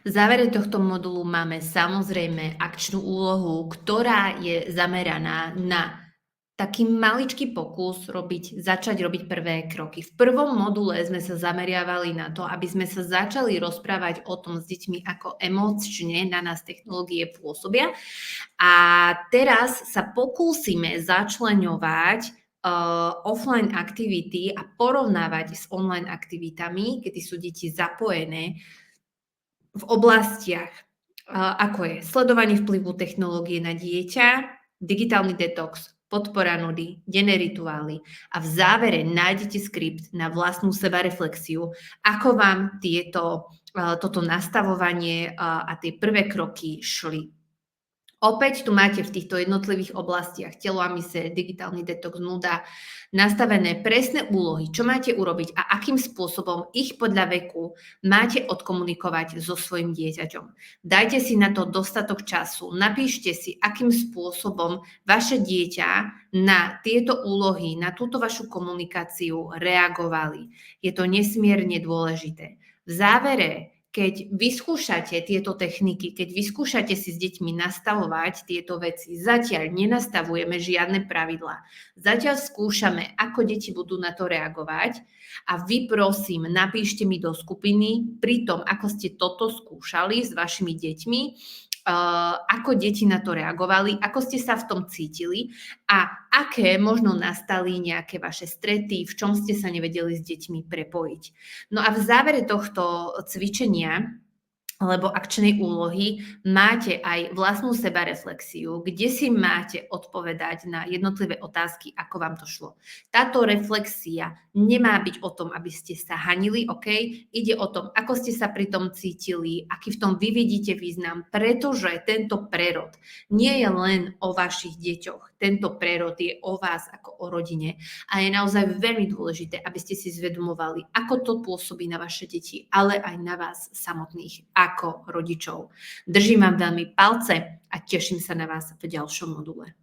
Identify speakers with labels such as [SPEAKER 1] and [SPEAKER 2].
[SPEAKER 1] V závere tohto modulu máme samozrejme akčnú úlohu, ktorá je zameraná na taký maličký pokus začať robiť prvé kroky. V prvom module sme sa zameriavali na to, aby sme sa začali rozprávať o tom s deťmi, ako emočne na nás technológie pôsobia. A teraz sa pokúsime začleňovať offline aktivity a porovnávať s online aktivitami, kedy sú deti zapojené v oblastiach, ako je sledovanie vplyvu technológie na dieťa, digitálny detox, podpora nudy, denné rituály a v závere nájdete skript na vlastnú sebareflexiu, ako vám toto nastavovanie a tie prvé kroky šli. Opäť tu máte v týchto jednotlivých oblastiach telo a myseľ, digitálny detox, nuda, nastavené presné úlohy, čo máte urobiť a akým spôsobom ich podľa veku máte odkomunikovať so svojím dieťaťom. Dajte si na to dostatok času, napíšte si, akým spôsobom vaše dieťa na tieto úlohy, na túto vašu komunikáciu reagovali. Je to nesmierne dôležité. V závere, keď vyskúšate tieto techniky, keď vyskúšate si s deťmi nastavovať tieto veci, zatiaľ nenastavujeme žiadne pravidlá. Zatiaľ skúšame, ako deti budú na to reagovať a vy prosím, napíšte mi do skupiny pri tom, ako ste toto skúšali s vašimi deťmi, ako deti na to reagovali, ako ste sa v tom cítili a aké možno nastali nejaké vaše strety, v čom ste sa nevedeli s deťmi prepojiť. No a v závere tohto cvičenia alebo akčnej úlohy máte aj vlastnú sebareflexiu, kde si máte odpovedať na jednotlivé otázky, ako vám to šlo. Táto reflexia nemá byť o tom, aby ste sa hanili, OK? Ide o tom, ako ste sa pri tom cítili, aký v tom vy vidíte význam, pretože tento prerod nie je len o vašich deťoch. Tento prerod je o vás ako o rodine a je naozaj veľmi dôležité, aby ste si zvedomovali, ako to pôsobí na vaše deti, ale aj na vás samotných ako rodičov. Držím vám veľmi palce a teším sa na vás v ďalšom module.